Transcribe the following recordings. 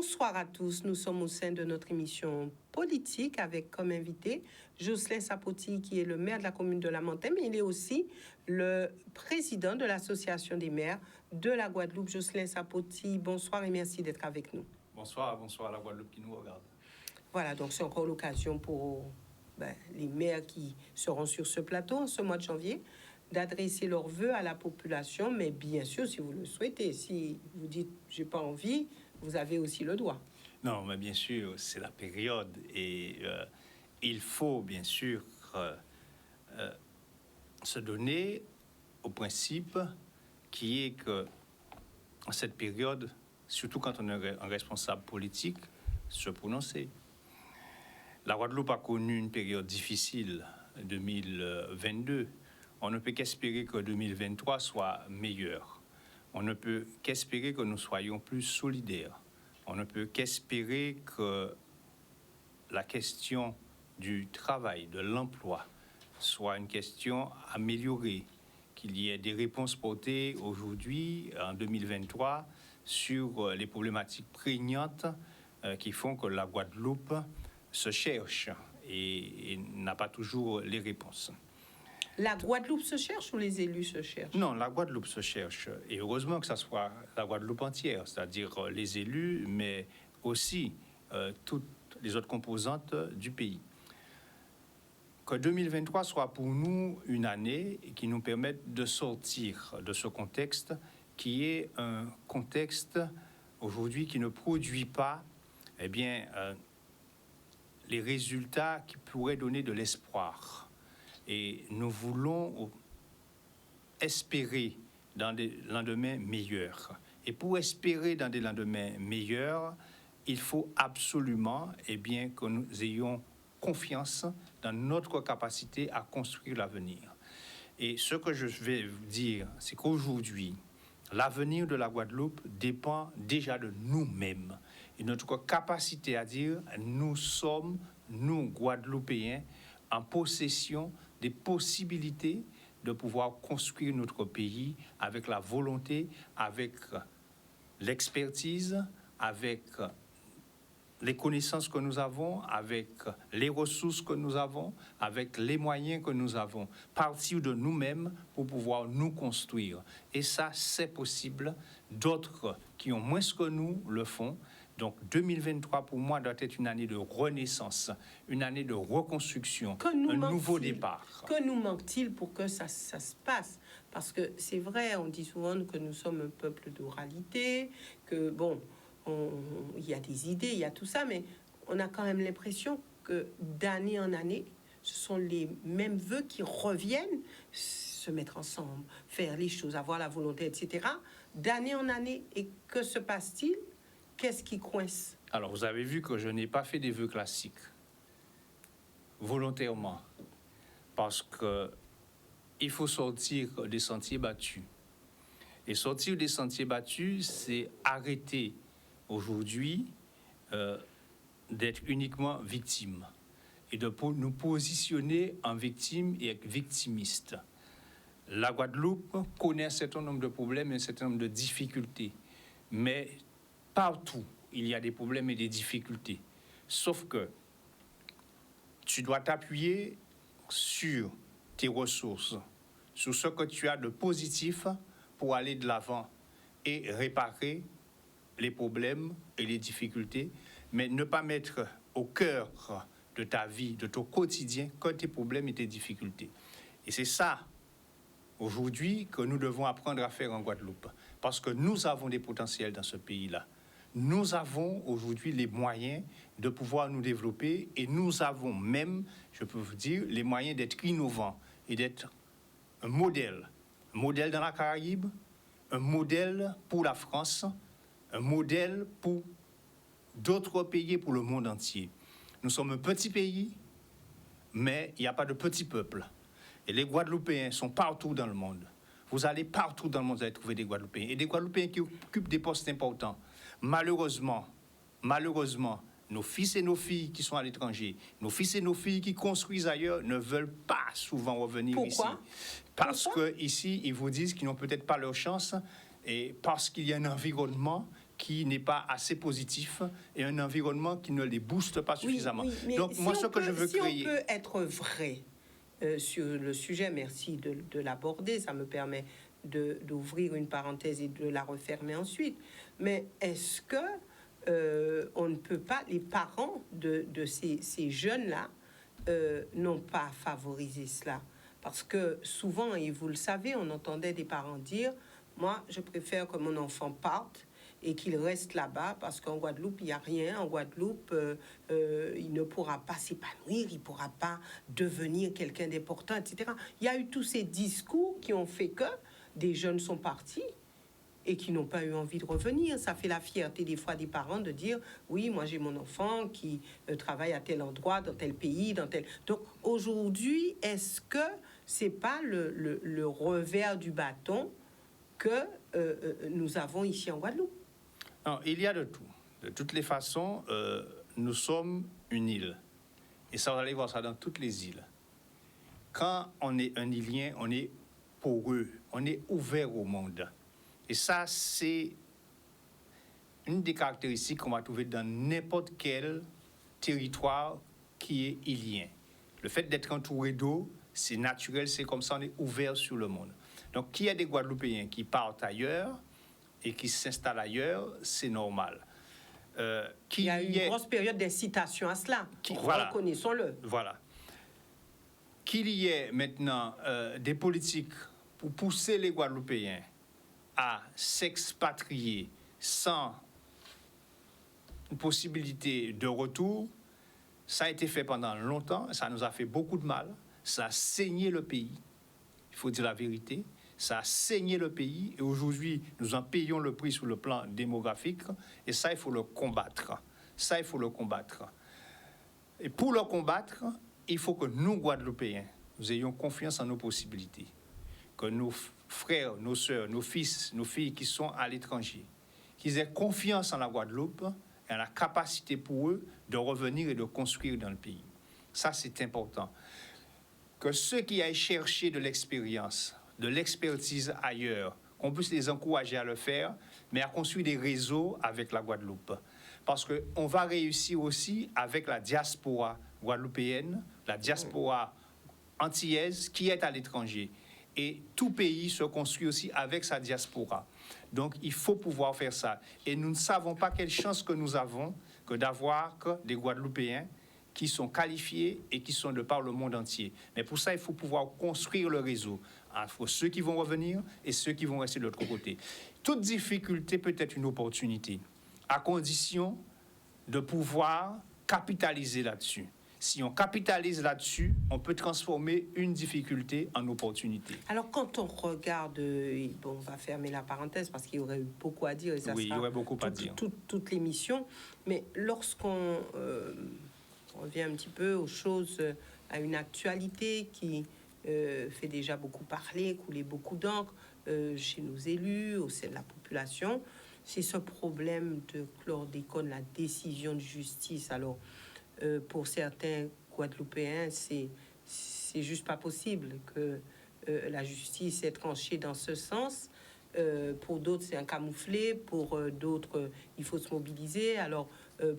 Bonsoir à tous. Nous sommes au sein de notre émission politique avec comme invité Jocelyn Sapoti, qui est le maire de la commune de La Montagne, mais il est aussi le président de l'association des maires de la Guadeloupe. Jocelyn Sapoti, bonsoir et merci d'être avec nous. Bonsoir à la Guadeloupe qui nous regarde. Voilà, donc c'est encore l'occasion pour les maires qui seront sur ce plateau en ce mois de janvier d'adresser leurs vœux à la population, mais bien sûr, si vous le souhaitez, si vous dites « j'ai pas envie », vous avez aussi le droit. Non, mais bien sûr, c'est la période et il faut bien sûr se donner au principe qui est que en cette période, surtout quand on est un responsable politique, se prononcer. La Guadeloupe a connu une période difficile, 2022. On ne peut qu'espérer que 2023 soit meilleur. On ne peut qu'espérer que nous soyons plus solidaires. On ne peut qu'espérer que la question du travail, de l'emploi, soit une question améliorée, qu'il y ait des réponses portées aujourd'hui, en 2023, sur les problématiques prégnantes qui font que la Guadeloupe se cherche et n'a pas toujours les réponses. La Guadeloupe se cherche ou les élus se cherchent? Non, la Guadeloupe se cherche. Et heureusement que ça soit la Guadeloupe entière, c'est-à-dire les élus, mais aussi toutes les autres composantes du pays. Que 2023 soit pour nous une année qui nous permette de sortir de ce contexte qui est un contexte aujourd'hui qui ne produit pas les résultats qui pourraient donner de l'espoir. Et nous voulons espérer dans des lendemains meilleurs. Et pour espérer dans des lendemains meilleurs, il faut absolument que nous ayons confiance dans notre capacité à construire l'avenir. Et ce que je vais vous dire, c'est qu'aujourd'hui, l'avenir de la Guadeloupe dépend déjà de nous-mêmes. Et notre capacité à dire, nous sommes, nous, Guadeloupéens, en possession des possibilités de pouvoir construire notre pays avec la volonté, avec l'expertise, avec les connaissances que nous avons, avec les ressources que nous avons, avec les moyens que nous avons, partir de nous-mêmes pour pouvoir nous construire. Et ça, c'est possible. D'autres qui ont moins que nous le font. Donc 2023, pour moi, doit être une année de renaissance, une année de reconstruction, un nouveau départ. Que nous manque-t-il pour que ça se passe? Parce que c'est vrai, on dit souvent que nous sommes un peuple d'oralité, que il y a des idées, il y a tout ça, mais on a quand même l'impression que d'année en année, ce sont les mêmes vœux qui reviennent, se mettre ensemble, faire les choses, avoir la volonté, etc. D'année en année, et que se passe-t-il? Qu'est-ce qui coince? Alors, vous avez vu que je n'ai pas fait des vœux classiques, volontairement, parce que il faut sortir des sentiers battus. Et sortir des sentiers battus, c'est arrêter aujourd'hui d'être uniquement victime et de nous positionner en victime et être victimiste. La Guadeloupe connaît un certain nombre de problèmes et un certain nombre de difficultés, mais partout, il y a des problèmes et des difficultés. Sauf que tu dois t'appuyer sur tes ressources, sur ce que tu as de positif pour aller de l'avant et réparer les problèmes et les difficultés, mais ne pas mettre au cœur de ta vie, de ton quotidien, que tes problèmes et tes difficultés. Et c'est ça, aujourd'hui, que nous devons apprendre à faire en Guadeloupe, parce que nous avons des potentiels dans ce pays-là. Nous avons aujourd'hui les moyens de pouvoir nous développer et nous avons même, je peux vous dire, les moyens d'être innovants et d'être un modèle dans la Caraïbe, un modèle pour la France, un modèle pour d'autres pays et pour le monde entier. Nous sommes un petit pays, mais il n'y a pas de petit peuple. Et les Guadeloupéens sont partout dans le monde. Vous allez partout dans le monde, vous allez trouver des Guadeloupéens. Et des Guadeloupéens qui occupent des postes importants. Malheureusement, nos fils et nos filles qui sont à l'étranger, nos fils et nos filles qui construisent ailleurs ne veulent pas souvent revenir ici. Parce que ici, ils vous disent qu'ils n'ont peut-être pas leur chance et parce qu'il y a un environnement qui n'est pas assez positif et un environnement qui ne les booste pas suffisamment. Mais donc, moi, ce que je veux créer... Si on peut être vrai sur le sujet, merci de l'aborder, ça me permet d'ouvrir une parenthèse et de la refermer ensuite. Mais est-ce que on ne peut pas, les parents de ces jeunes-là n'ont pas favorisé cela? Parce que souvent, et vous le savez, on entendait des parents dire « Moi, je préfère que mon enfant parte et qu'il reste là-bas parce qu'en Guadeloupe, il n'y a rien. En Guadeloupe, il ne pourra pas s'épanouir, il ne pourra pas devenir quelqu'un d'important, etc. » Il y a eu tous ces discours qui ont fait que des jeunes sont partis et qui n'ont pas eu envie de revenir. Ça fait la fierté des fois des parents de dire « Oui, moi j'ai mon enfant qui travaille à tel endroit, dans tel pays, dans tel... » Donc aujourd'hui, est-ce que c'est pas le revers du bâton que nous avons ici en Guadeloupe? Non, il y a de tout. De toutes les façons, nous sommes une île. Et ça, vous allez voir ça dans toutes les îles. Quand on est un îlien, on est poreux, on est ouvert au monde. Et ça, c'est une des caractéristiques qu'on va trouver dans n'importe quel territoire qui est îlien. Le fait d'être entouré d'eau, c'est naturel, c'est comme ça, on est ouvert sur le monde. Donc, qu'il y a des Guadeloupéens qui partent ailleurs et qui s'installent ailleurs, c'est normal. Il y a une grosse période d'incitation à cela. Voilà, reconnaissons-le. Voilà. Qu'il y ait maintenant des politiques pour pousser les Guadeloupéens à s'expatrier sans une possibilité de retour, ça a été fait pendant longtemps, ça nous a fait beaucoup de mal, ça a saigné le pays, il faut dire la vérité, ça a saigné le pays et aujourd'hui nous en payons le prix sur le plan démographique et ça il faut le combattre, ça il faut le combattre. Et pour le combattre, il faut que nous Guadeloupéens, nous ayons confiance en nos possibilités, que nos frères, nos sœurs, nos fils, nos filles qui sont à l'étranger, qu'ils aient confiance en la Guadeloupe et en la capacité pour eux de revenir et de construire dans le pays. Ça, c'est important. Que ceux qui aillent chercher de l'expérience, de l'expertise ailleurs, qu'on puisse les encourager à le faire, mais à construire des réseaux avec la Guadeloupe. Parce qu'on va réussir aussi avec la diaspora guadeloupéenne, la diaspora antillaise qui est à l'étranger. Et tout pays se construit aussi avec sa diaspora. Donc, il faut pouvoir faire ça. Et nous ne savons pas quelle chance que nous avons que d'avoir des Guadeloupéens qui sont qualifiés et qui sont de par le monde entier. Mais pour ça, il faut pouvoir construire le réseau. Il faut ceux qui vont revenir et ceux qui vont rester de l'autre côté. Toute difficulté peut être une opportunité, à condition de pouvoir capitaliser là-dessus. Si on capitalise là-dessus, on peut transformer une difficulté en opportunité. Alors, quand on regarde, bon, on va fermer la parenthèse parce qu'il y aurait eu beaucoup à dire et ça oui, sera il y aurait beaucoup à dire. Toute l'émission. Mais lorsqu'on revient un petit peu aux choses, à une actualité qui fait déjà beaucoup parler, couler beaucoup d'encre chez nos élus, au sein de la population, c'est ce problème de chlordécone, la décision de justice. Alors, pour certains Guadeloupéens, c'est juste pas possible que la justice ait tranché dans ce sens. Pour d'autres, c'est un camouflet. Pour d'autres, il faut se mobiliser. Alors,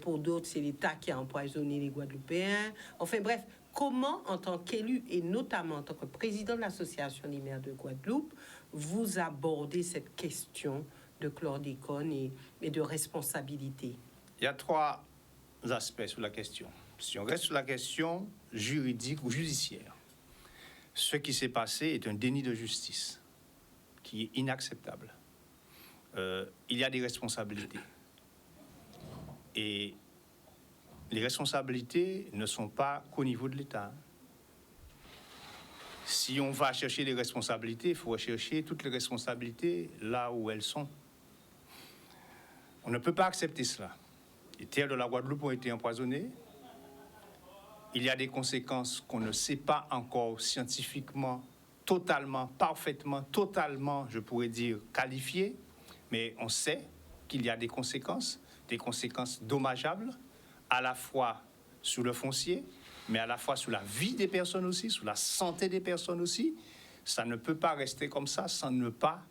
pour d'autres, c'est l'État qui a empoisonné les Guadeloupéens. Enfin bref, comment, en tant qu'élu, et notamment en tant que président de l'Association des maires de Guadeloupe, vous abordez cette question de chlordécone et de responsabilité? Il y a trois aspects sur la question. Si on reste sur la question juridique ou judiciaire, ce qui s'est passé est un déni de justice qui est inacceptable. Il y a des responsabilités. Et les responsabilités ne sont pas qu'au niveau de l'État. Si on va chercher les responsabilités, il faut rechercher toutes les responsabilités là où elles sont. On ne peut pas accepter cela. Les terres de la Guadeloupe ont été empoisonnées. Il y a des conséquences qu'on ne sait pas encore scientifiquement, totalement, parfaitement, totalement, je pourrais dire, qualifiées, mais on sait qu'il y a des conséquences dommageables, à la fois sur le foncier, mais à la fois sur la vie des personnes aussi, sur la santé des personnes aussi. Ça ne peut pas rester comme ça sans ne pas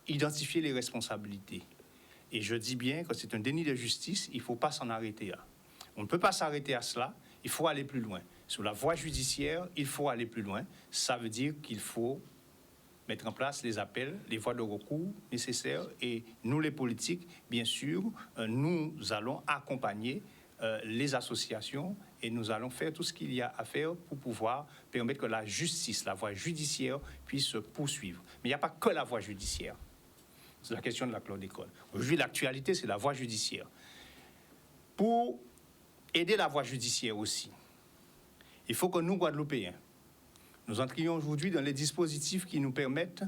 identifier les responsabilités. Et je dis bien que c'est un déni de justice, il ne faut pas s'en arrêter là. On ne peut pas s'arrêter à cela, il faut aller plus loin. Sur la voie judiciaire, il faut aller plus loin. Ça veut dire qu'il faut mettre en place les appels, les voies de recours nécessaires. Et nous, les politiques, bien sûr, nous allons accompagner les associations et nous allons faire tout ce qu'il y a à faire pour pouvoir permettre que la justice, la voie judiciaire puisse se poursuivre. Mais il n'y a pas que la voie judiciaire. C'est la question de la chlordécone. Aujourd'hui, l'actualité, c'est la voie judiciaire. Pour aider la voie judiciaire aussi, il faut que nous, Guadeloupéens, nous entrions aujourd'hui dans les dispositifs qui nous permettent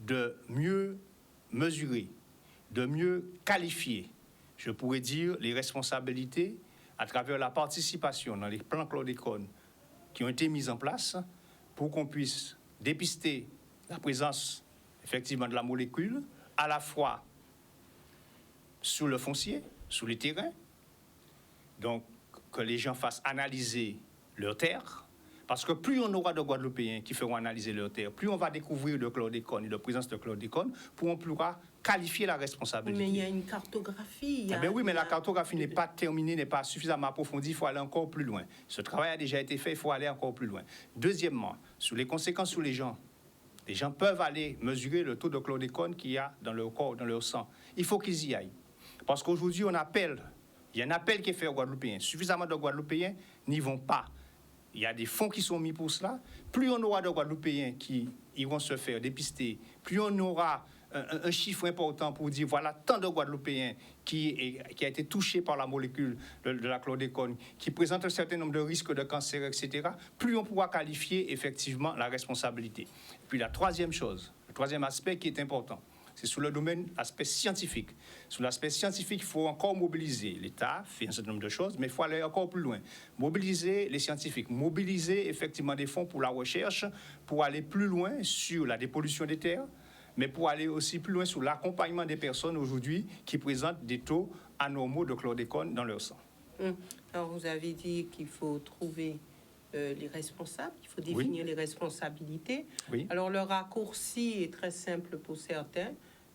de mieux mesurer, de mieux qualifier, je pourrais dire, les responsabilités à travers la participation dans les plans chlordécone qui ont été mis en place pour qu'on puisse dépister la présence effectivement de la molécule à la fois sur le foncier, sur les terrains, donc que les gens fassent analyser leur terre, parce que plus on aura de Guadeloupéens qui feront analyser leur terre, plus on va découvrir le chlordécone et la présence de chlordécone, plus on pourra qualifier la responsabilité. Mais il y a une cartographie. Oui, mais la cartographie n'est pas terminée, n'est pas suffisamment approfondie, il faut aller encore plus loin. Ce travail a déjà été fait, il faut aller encore plus loin. Deuxièmement, sur les conséquences sur les gens peuvent aller mesurer le taux de chlordécone qu'il y a dans leur corps, dans leur sang. Il faut qu'ils y aillent. Parce qu'aujourd'hui, il y a un appel qui est fait aux Guadeloupéens. Suffisamment de Guadeloupéens n'y vont pas. Il y a des fonds qui sont mis pour cela. Plus on aura de Guadeloupéens qui iront se faire dépister, plus on aura un chiffre important pour dire voilà tant de Guadeloupéens qui a été touché par la molécule de la chlordécone, qui présente un certain nombre de risques de cancer, etc., plus on pourra qualifier effectivement la responsabilité. Puis la troisième chose, le troisième aspect qui est important, c'est sur le domaine aspect scientifique. Sur l'aspect scientifique, il faut encore mobiliser. L'État fait un certain nombre de choses, mais il faut aller encore plus loin. Mobiliser les scientifiques, mobiliser effectivement des fonds pour la recherche, pour aller plus loin sur la dépollution des terres, mais pour aller aussi plus loin sur l'accompagnement des personnes aujourd'hui qui présentent des taux anormaux de chlordécone dans leur sang. Alors, vous avez dit qu'il faut trouver les responsables, il faut définir les responsabilités. Oui. Alors, le raccourci est très simple pour certains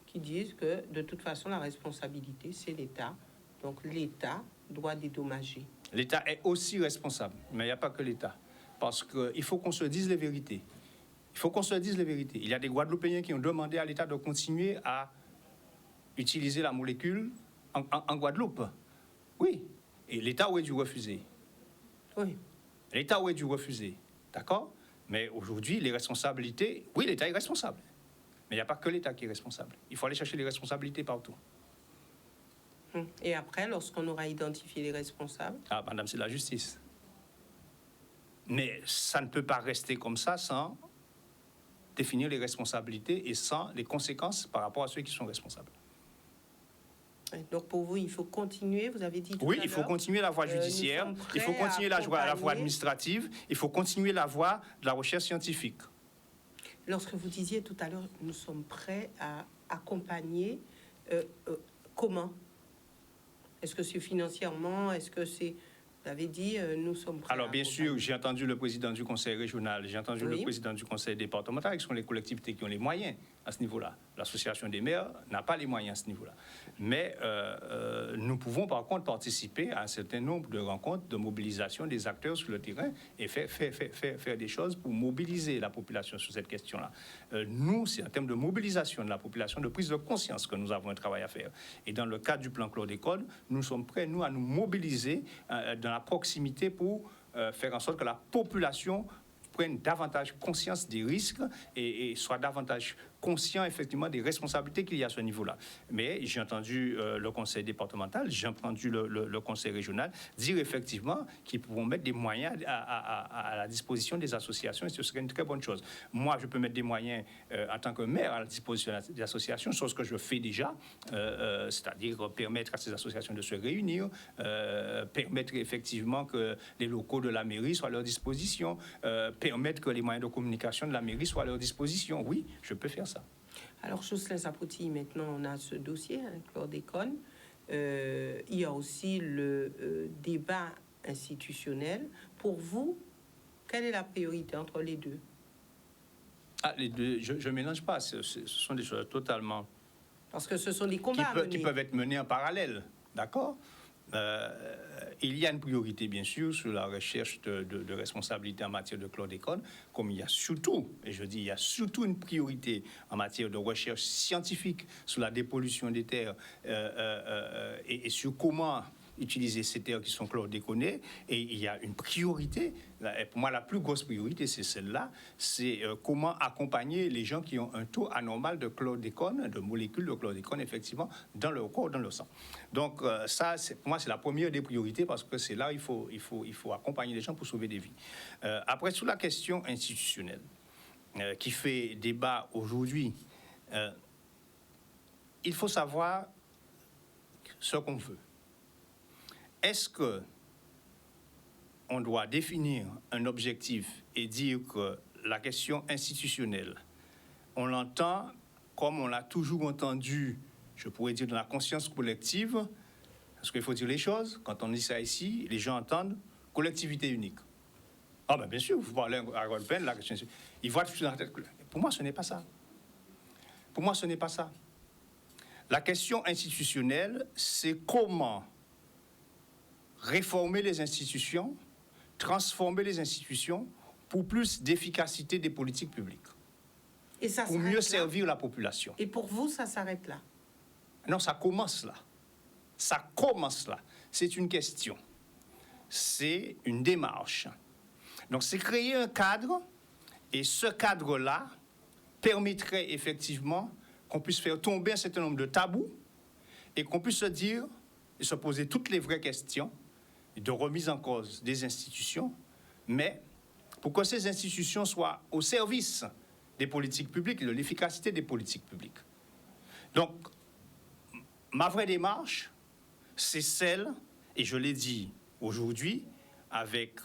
qui disent que, de toute façon, la responsabilité, c'est l'État. Donc, l'État doit dédommager. L'État est aussi responsable, mais il n'y a pas que l'État. Parce qu'il faut qu'on se dise les vérités. Il faut qu'on se dise les vérités. Il y a des Guadeloupéens qui ont demandé à l'État de continuer à utiliser la molécule en Guadeloupe. Oui. Et l'État aurait dû refuser. Oui. L'État aurait dû refuser. D'accord? Mais aujourd'hui, les responsabilités... Oui, l'État est responsable. Mais il n'y a pas que l'État qui est responsable. Il faut aller chercher les responsabilités partout. Et après, lorsqu'on aura identifié les responsables? Ah, madame, c'est la justice. Mais ça ne peut pas rester comme ça sans définir les responsabilités et sans les conséquences par rapport à ceux qui sont responsables. Donc pour vous, il faut continuer, vous avez dit tout à Oui, l'heure. Il faut continuer la voie judiciaire, il faut continuer la voie administrative, il faut continuer la voie de la recherche scientifique. Lorsque vous disiez tout à l'heure, nous sommes prêts à accompagner, comment? Est-ce que c'est financièrement? Est-ce que c'est... Vous avez dit, nous sommes prêts. Alors, bien sûr, j'ai entendu le président du conseil régional, j'ai entendu le président du conseil départemental, qui sont les collectivités qui ont les moyens à ce niveau-là. L'association des maires n'a pas les moyens à ce niveau-là. Mais nous pouvons, par contre, participer à un certain nombre de rencontres, de mobilisation des acteurs sur le terrain et faire des choses pour mobiliser la population sur cette question-là. Nous, c'est en termes de mobilisation de la population, de prise de conscience que nous avons un travail à faire. Et dans le cadre du plan chlordécone, nous sommes prêts, nous, à nous mobiliser dans la proximité pour faire en sorte que la population prenne davantage conscience des risques et soit davantage conscient effectivement des responsabilités qu'il y a à ce niveau-là. Mais j'ai entendu le conseil départemental, j'ai entendu le conseil régional dire effectivement qu'ils pourront mettre des moyens à la disposition des associations et ce serait une très bonne chose. Moi, je peux mettre des moyens en tant que maire à la disposition des associations, chose que je fais déjà, c'est-à-dire permettre à ces associations de se réunir, permettre effectivement que les locaux de la mairie soient à leur disposition, permettre que les moyens de communication de la mairie soient à leur disposition. Oui, je peux faire ça. Alors, Jocelyn Zapoti, maintenant, on a ce dossier, hein, chlordécone. Il y a aussi le débat institutionnel. Pour vous, quelle est la priorité entre les deux? Les deux, je ne mélange pas. Ce sont des choses totalement Parce que ce sont des combats à mener. Qui peuvent être menés en parallèle, d'accord? Il y a une priorité, bien sûr, sur la recherche de responsabilité en matière de chlordécone, comme il y a surtout, et je dis, il y a surtout une priorité en matière de recherche scientifique sur la dépollution des terres et sur comment utiliser ces terres qui sont chlordéconées. Et il y a une priorité, et pour moi la plus grosse priorité c'est celle-là, c'est comment accompagner les gens qui ont un taux anormal de chlordécone, de molécules de chlordécone effectivement dans leur corps, dans leur sang. Donc ça, pour moi c'est la première des priorités parce que c'est là il faut accompagner les gens pour sauver des vies. Après, sur la question institutionnelle qui fait débat aujourd'hui, il faut savoir ce qu'on veut. Est-ce que on doit définir un objectif et dire que la question institutionnelle, on l'entend comme on l'a toujours entendu, je pourrais dire dans la conscience collective, parce qu'il faut dire les choses, quand on dit ça ici, les gens entendent collectivité unique. Ah ben bien sûr, vous parlez à Goldpen, la question, ils voient tout dans la tête. Pour moi, ce n'est pas ça. Pour moi, ce n'est pas ça. La question institutionnelle, c'est comment réformer les institutions, transformer les institutions pour plus d'efficacité des politiques publiques, et ça pour mieux servir la population. Et pour vous, ça s'arrête là? Non, ça commence là. Ça commence là. C'est une question. C'est une démarche. Donc, c'est créer un cadre, et ce cadre-là permettrait effectivement qu'on puisse faire tomber un certain nombre de tabous et qu'on puisse se dire et se poser toutes les vraies questions de remise en cause des institutions, mais pour que ces institutions soient au service des politiques publiques et de l'efficacité des politiques publiques. Donc, ma vraie démarche, c'est celle, et je l'ai dit aujourd'hui, avec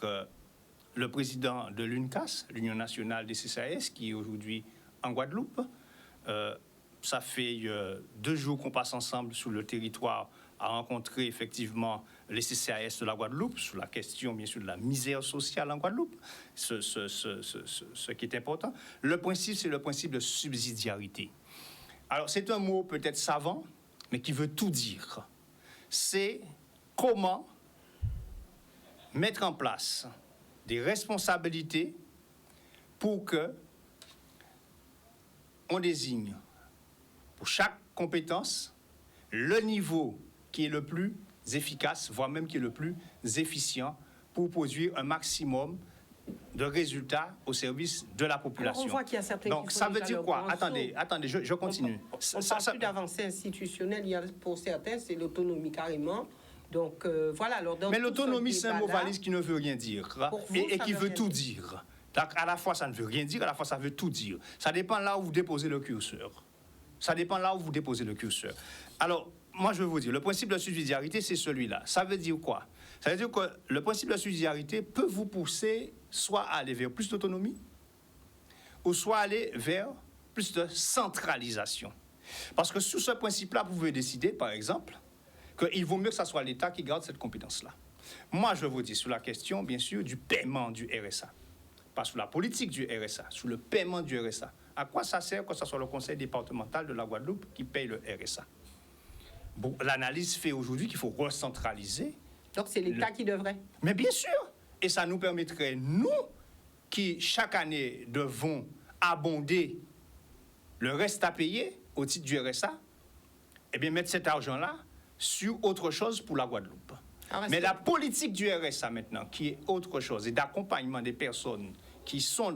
le président de l'UNCAS, l'Union nationale des CCAS, qui est aujourd'hui en Guadeloupe. Ça fait 2 jours qu'on passe ensemble sur le territoire à rencontrer effectivement les CCAS de la Guadeloupe sur la question, bien sûr, de la misère sociale en Guadeloupe, ce qui est important. Le principe, c'est le principe de subsidiarité. Alors, c'est un mot peut-être savant, mais qui veut tout dire. C'est comment mettre en place des responsabilités pour que on désigne pour chaque compétence le niveau qui est le plus efficace, voire même qui est le plus efficient pour produire un maximum de résultats au service de la population. Alors on voit qu'il y a certains Donc qui ça veut dire quoi? Attendez, je continue. On parle plus d'avancée institutionnelle, il y a pour certains, c'est l'autonomie carrément. Donc voilà. Alors, mais l'autonomie, c'est un mot valise qui ne veut rien dire et qui veut tout dire. Donc, à la fois, ça ne veut rien dire, à la fois, ça veut tout dire. Ça dépend là où vous déposez le curseur. Ça dépend là où vous déposez le curseur. Alors, moi, je veux vous dire, le principe de subsidiarité, c'est celui-là. Ça veut dire quoi? Ça veut dire que le principe de subsidiarité peut vous pousser soit à aller vers plus d'autonomie, ou soit aller vers plus de centralisation. Parce que sous ce principe-là, vous pouvez décider, par exemple, qu'il vaut mieux que ce soit l'État qui garde cette compétence-là. Moi, je vous dis sur la question, bien sûr, du paiement du RSA. Pas sous la politique du RSA, sous le paiement du RSA. À quoi ça sert que ce soit le conseil départemental de la Guadeloupe qui paye le RSA? Bon, l'analyse fait aujourd'hui qu'il faut recentraliser. Donc c'est l'État qui devrait. Mais bien sûr. Et ça nous permettrait, nous, qui chaque année devons abonder le reste à payer au titre du RSA, eh bien mettre cet argent-là sur autre chose pour la Guadeloupe. Mais la politique du RSA maintenant, qui est autre chose, et d'accompagnement des personnes qui sont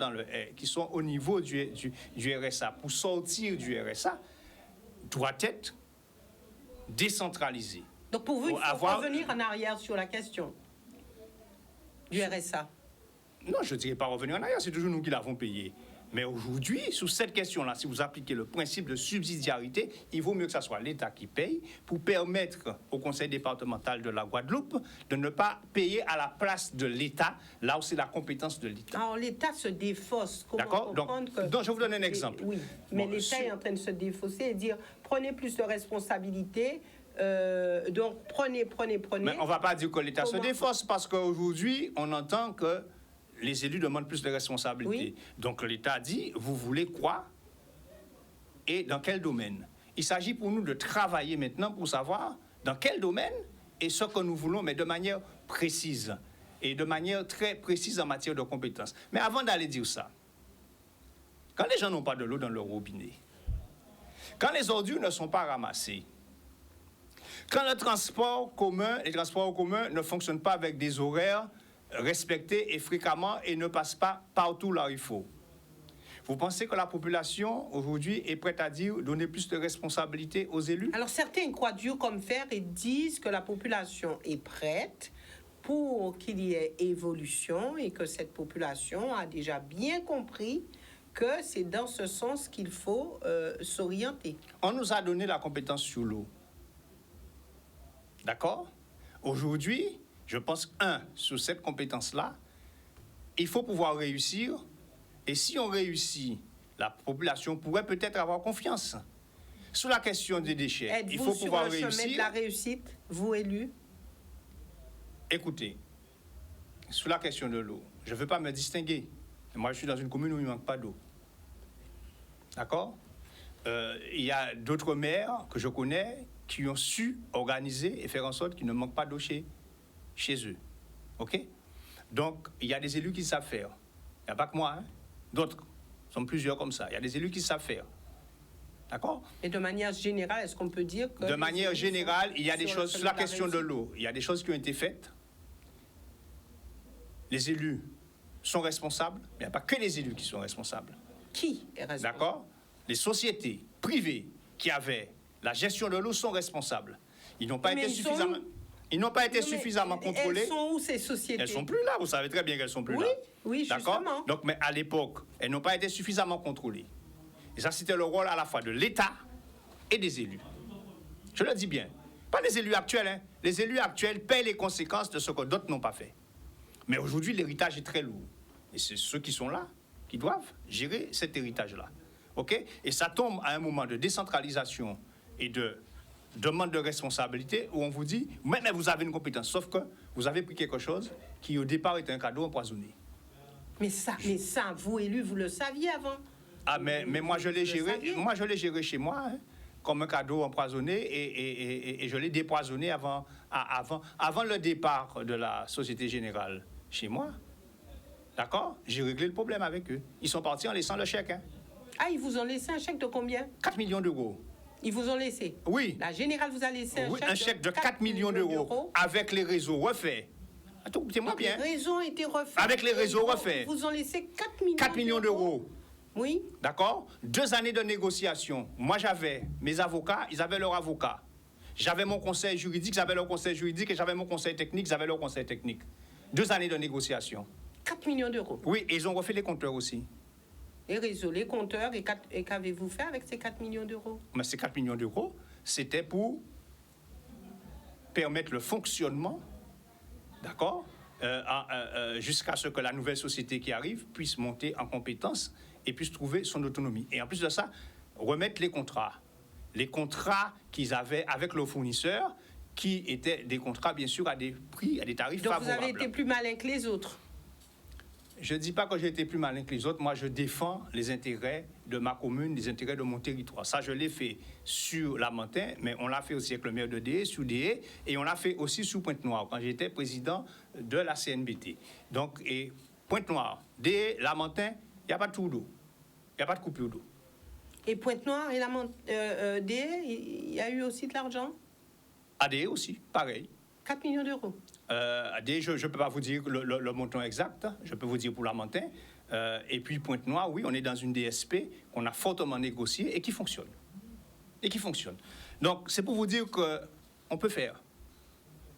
au niveau du RSA pour sortir du RSA, doit être décentralisée. Donc pour vous, il faut revenir en arrière sur la question du RSA. Non, je ne dirais pas revenir en arrière, c'est toujours nous qui l'avons payé. Mais aujourd'hui, sur cette question-là, si vous appliquez le principe de subsidiarité, il vaut mieux que ce soit l'État qui paye pour permettre au conseil départemental de la Guadeloupe de ne pas payer à la place de l'État, là où c'est la compétence de l'État. Alors l'État se défausse. D'accord? Donc, je vous donne un exemple. Oui, mais l'État est en train de se défausser et dire prenez plus de responsabilités. Donc prenez. Mais on ne va pas dire que l'État se défausse parce qu'aujourd'hui, on entend que les élus demandent plus de responsabilités. Oui. Donc l'État dit, vous voulez quoi et dans quel domaine? Il s'agit pour nous de travailler maintenant pour savoir dans quel domaine et ce que nous voulons, mais de manière précise et de manière très précise en matière de compétences. Mais avant d'aller dire ça, quand les gens n'ont pas de l'eau dans leur robinet, quand les ordures ne sont pas ramassées, quand les transports en commun ne fonctionnent pas avec des horaires respectés et fréquemment et ne passent pas partout là où il faut, vous pensez que la population aujourd'hui est prête à donner plus de responsabilités aux élus? Alors certains croient dur comme fer et disent que la population est prête pour qu'il y ait évolution et que cette population a déjà bien compris que c'est dans ce sens qu'il faut s'orienter. On nous a donné la compétence sur l'eau. D'accord? Aujourd'hui, je pense, sur cette compétence-là, il faut pouvoir réussir. Et si on réussit, la population pourrait peut-être avoir confiance. Sur la question des déchets, il faut pouvoir réussir. Êtes-vous sur le chemin de la réussite, vous élus? Écoutez, sur la question de l'eau, je ne veux pas me distinguer. Moi, je suis dans une commune où il ne manque pas d'eau. D'accord? Il y a d'autres maires que je connais qui ont su organiser et faire en sorte qu'il ne manque pas d'eau chez eux. OK? Donc, il y a des élus qui savent faire. Il n'y a pas que moi, hein? D'autres sont plusieurs comme ça. Il y a des élus qui savent faire. D'accord? Et de manière générale, est-ce qu'on peut dire que... De manière générale, il y a des choses, sur la question de l'eau, il y a des choses qui ont été faites. Les élus sont responsables, mais il n'y a pas que les élus qui sont responsables. Qui est responsable? D'accord? Les sociétés privées qui avaient la gestion de l'eau sont responsables. Ils n'ont pas été suffisamment... Ils n'ont pas été suffisamment contrôlés. Elles sont où ces sociétés? Elles sont plus là, vous savez très bien qu'elles sont plus là. Oui, d'accord? Justement. Donc, mais à l'époque, elles n'ont pas été suffisamment contrôlées. Et ça, c'était le rôle à la fois de l'État et des élus. Je le dis bien. Pas les élus actuels, hein. Les élus actuels paient les conséquences de ce que d'autres n'ont pas fait. Mais aujourd'hui, l'héritage est très lourd. Et c'est ceux qui sont là qui doivent gérer cet héritage-là. OK? Et ça tombe à un moment de décentralisation et de demande de responsabilité où on vous dit, mais vous avez une compétence, sauf que vous avez pris quelque chose qui au départ était un cadeau empoisonné. Mais ça, vous élus, vous le saviez avant. Ah, mais moi je l'ai géré chez moi, hein, comme un cadeau empoisonné et je l'ai dépoisonné avant le départ de la Société Générale chez moi. D'accord? J'ai réglé le problème avec eux. Ils sont partis en laissant le chèque. Hein. Ah, ils vous ont laissé un chèque de combien? 4 millions d'euros. Ils vous ont laissé? Oui. La Générale vous a laissé un chèque de 4 millions d'euros avec les réseaux refaits. Attends, écoutez-moi bien. Les réseaux ont été refaits. Avec les réseaux refaits. Ils vous ont laissé 4 millions d'euros. Oui. D'accord? 2 années de négociation. Moi, j'avais mes avocats, ils avaient leurs avocats. J'avais mon conseil juridique, ils avaient leur conseil juridique, et j'avais mon conseil technique, ils avaient leur conseil technique. 2 années de négociation. 4 millions d'euros. Oui, et ils ont refait les compteurs aussi. Les réseaux, les compteurs, et qu'avez-vous fait avec ces 4 millions d'euros? Mais ces 4 millions d'euros, c'était pour permettre le fonctionnement, d'accord, jusqu'à ce que la nouvelle société qui arrive puisse monter en compétence et puisse trouver son autonomie. Et en plus de ça, remettre les contrats qu'ils avaient avec leurs fournisseurs, qui étaient des contrats, bien sûr, à des prix, à des tarifs favorables. Donc vous avez été plus malin que les autres? Je ne dis pas que j'ai été plus malin que les autres. Moi, je défends les intérêts de ma commune, les intérêts de mon territoire. Ça, je l'ai fait sur Lamentin, mais on l'a fait aussi avec le maire de Déé, sur Déé, et on l'a fait aussi sur Pointe-Noire, quand j'étais président de la CNBT. Donc, et Pointe-Noire, Déé, Lamentin, il n'y a pas de trou d'eau. Il n'y a pas de coupure d'eau. Et Pointe-Noire et Déé, il y a eu aussi de l'argent? À Déé aussi, pareil. 4 millions d'euros. Je ne peux pas vous dire le montant exact, je peux vous dire pour Lamentin. Et puis Pointe-Noire, oui, on est dans une DSP qu'on a fortement négociée et qui fonctionne. Donc, c'est pour vous dire qu'on peut faire.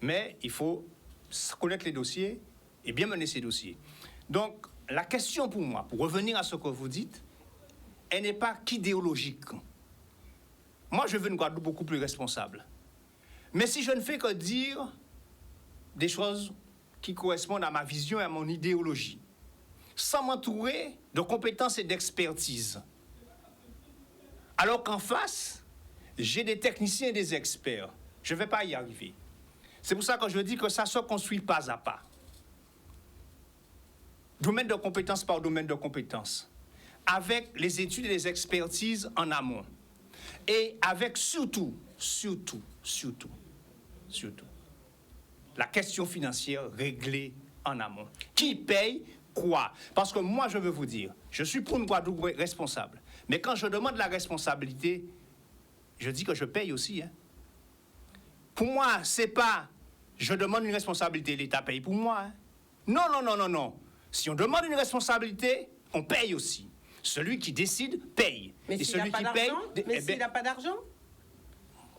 Mais il faut connaître les dossiers et bien mener ces dossiers. Donc, la question pour moi, pour revenir à ce que vous dites, elle n'est pas qu'idéologique. Moi, je veux une Guadeloupe beaucoup plus responsable. Mais si je ne fais que dire des choses qui correspondent à ma vision et à mon idéologie, sans m'entourer de compétences et d'expertise, alors qu'en face, j'ai des techniciens et des experts, je ne vais pas y arriver. C'est pour ça que je dis que ça se construit pas à pas. Domaine de compétence par domaine de compétence, avec les études et les expertises en amont. Et avec surtout, la question financière réglée en amont. Qui paye quoi? Parce que moi, je veux vous dire, je suis pour une Guadeloupe responsable. Mais quand je demande la responsabilité, je dis que je paye aussi. Hein. Pour moi, c'est pas je demande une responsabilité, l'État paye pour moi. Hein. Non. Si on demande une responsabilité, on paye aussi. Celui qui décide paye. Mais s'il n'a pas d'argent, s'il n'a pas d'argent,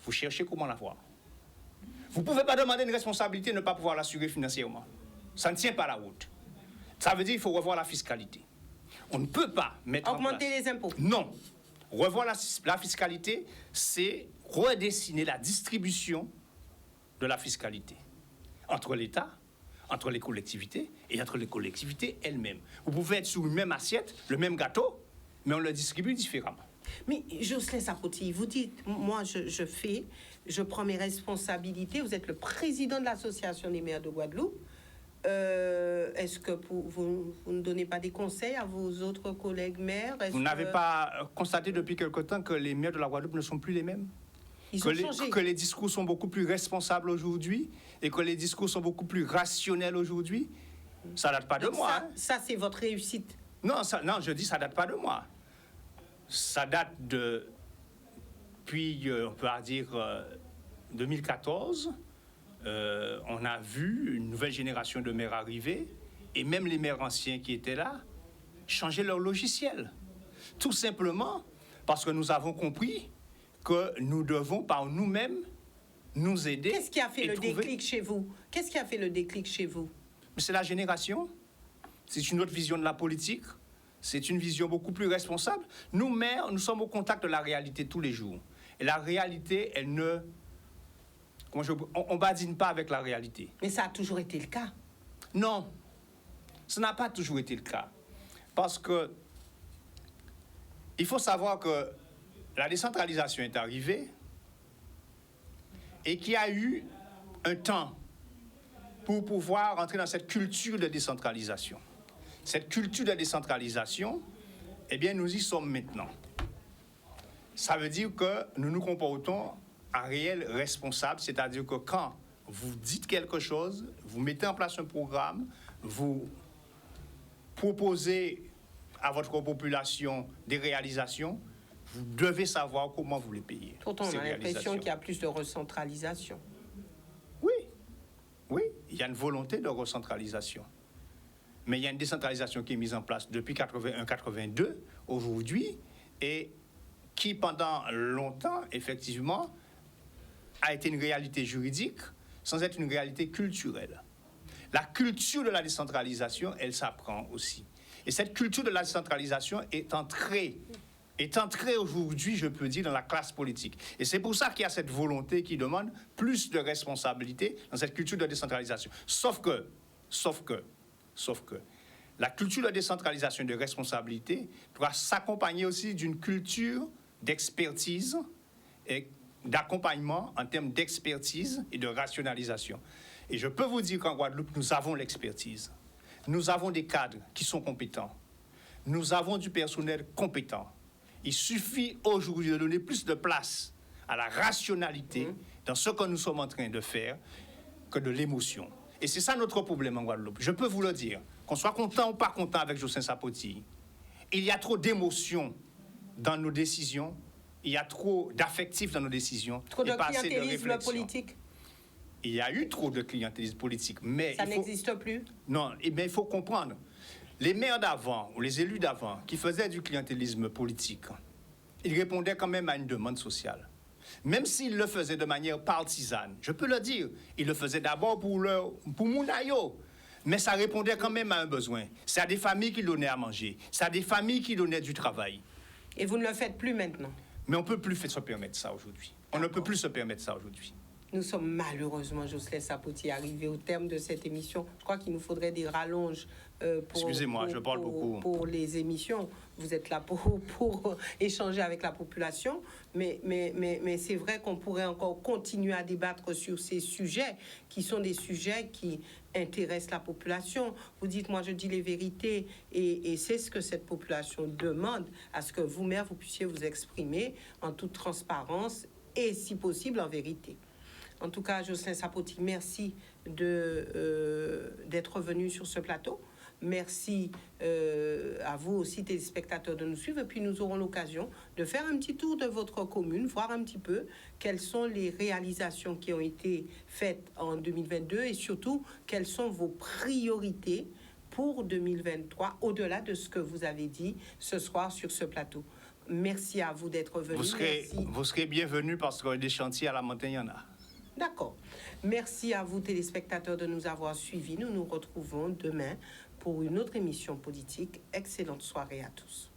vous cherchez comment l'avoir. Vous ne pouvez pas demander une responsabilité et ne pas pouvoir l'assurer financièrement. Ça ne tient pas la route. Ça veut dire qu'il faut revoir la fiscalité. On ne peut pas mettre augmenter en place... les impôts. Non. Revoir la fiscalité, c'est redessiner la distribution de la fiscalité entre l'État, entre les collectivités et entre les collectivités elles-mêmes. Vous pouvez être sur une même assiette, le même gâteau, mais on le distribue différemment. Mais Jocelyne Sapoti, vous dites, moi je prends mes responsabilités, vous êtes le président de l'Association des maires de Guadeloupe. Est-ce que vous ne donnez pas des conseils à vos autres collègues maires? Vous n'avez pas constaté depuis quelque temps que les maires de la Guadeloupe ne sont plus les mêmes? Ils ont changé. Que les discours sont beaucoup plus responsables aujourd'hui et que les discours sont beaucoup plus rationnels aujourd'hui? Ça date pas de moi. Ça, ça c'est votre réussite. Non, je dis ça date pas de moi. Ça date depuis, on peut dire, 2014. On a vu une nouvelle génération de maires arriver et même les maires anciens qui étaient là changer leur logiciel. Tout simplement parce que nous avons compris que nous devons par nous-mêmes nous aider. Qu'est-ce qui a fait le déclic chez vous? Qu'est-ce qui a fait le déclic chez vous? C'est la génération. C'est une autre vision de la politique. C'est une vision beaucoup plus responsable. Nous, maires, nous sommes au contact de la réalité tous les jours. Et la réalité, elle ne... on ne badine pas avec la réalité. Mais ça a toujours été le cas. Non, ça n'a pas toujours été le cas. Parce que il faut savoir que la décentralisation est arrivée et qu'il y a eu un temps pour pouvoir entrer dans cette culture de décentralisation. Cette culture de décentralisation, eh bien, nous y sommes maintenant. Ça veut dire que nous nous comportons en réel responsable, c'est-à-dire que quand vous dites quelque chose, vous mettez en place un programme, vous proposez à votre population des réalisations, vous devez savoir comment vous les payez. Pourtant, on a l'impression qu'il y a plus de recentralisation. Oui, il y a une volonté de recentralisation. Mais il y a une décentralisation qui est mise en place depuis 81-82 aujourd'hui et qui, pendant longtemps, effectivement, a été une réalité juridique sans être une réalité culturelle. La culture de la décentralisation, elle s'apprend aussi. Et cette culture de la décentralisation est entrée aujourd'hui, je peux dire, dans la classe politique. Et c'est pour ça qu'il y a cette volonté qui demande plus de responsabilité dans cette culture de décentralisation. Sauf que, la culture de décentralisation et de responsabilité doit s'accompagner aussi d'une culture d'expertise et d'accompagnement en termes d'expertise et de rationalisation. Et je peux vous dire qu'en Guadeloupe, nous avons l'expertise. Nous avons des cadres qui sont compétents. Nous avons du personnel compétent. Il suffit aujourd'hui de donner plus de place à la rationalité dans ce que nous sommes en train de faire que de l'émotion. Et c'est ça notre problème en Guadeloupe. Je peux vous le dire, qu'on soit content ou pas content avec Jocelyne Sapoti, il y a trop d'émotions dans nos décisions, il y a trop d'affectifs dans nos décisions. Trop de clientélisme politique. Il y a eu trop de clientélisme politique, mais... Ça n'existe plus. Non, mais il faut comprendre. Les maires d'avant, ou les élus d'avant, qui faisaient du clientélisme politique, ils répondaient quand même à une demande sociale. Même s'ils le faisaient de manière partisane, je peux le dire, ils le faisaient d'abord pour Mounayo, mais ça répondait quand même à un besoin. C'est à des familles qui donnaient à manger, c'est à des familles qui donnaient du travail. Et vous ne le faites plus maintenant? Mais on ne peut plus se permettre ça aujourd'hui. On ne peut plus se permettre ça aujourd'hui. Nous sommes malheureusement, Jocelyne Sapoti, arrivés au terme de cette émission. Je crois qu'il nous faudrait des rallonges Excusez-moi, je parle beaucoup. Pour les émissions. Vous êtes là pour échanger avec la population. Mais c'est vrai qu'on pourrait encore continuer à débattre sur ces sujets qui sont des sujets qui intéresse la population. Vous dites, moi je dis les vérités, et c'est ce que cette population demande, à ce que vous, maire, vous puissiez vous exprimer en toute transparence et si possible en vérité. En tout cas, Jocelyn Sapoti, merci d'être venu sur ce plateau. Merci à vous aussi, téléspectateurs, de nous suivre. Et puis, nous aurons l'occasion de faire un petit tour de votre commune, voir un petit peu quelles sont les réalisations qui ont été faites en 2022 et surtout, quelles sont vos priorités pour 2023, au-delà de ce que vous avez dit ce soir sur ce plateau. Merci à vous d'être venu. Vous serez bienvenus parce que des chantiers à la montagne, il y en a. D'accord. Merci à vous, téléspectateurs, de nous avoir suivis. Nous nous retrouvons demain pour une autre émission politique. Excellente soirée à tous.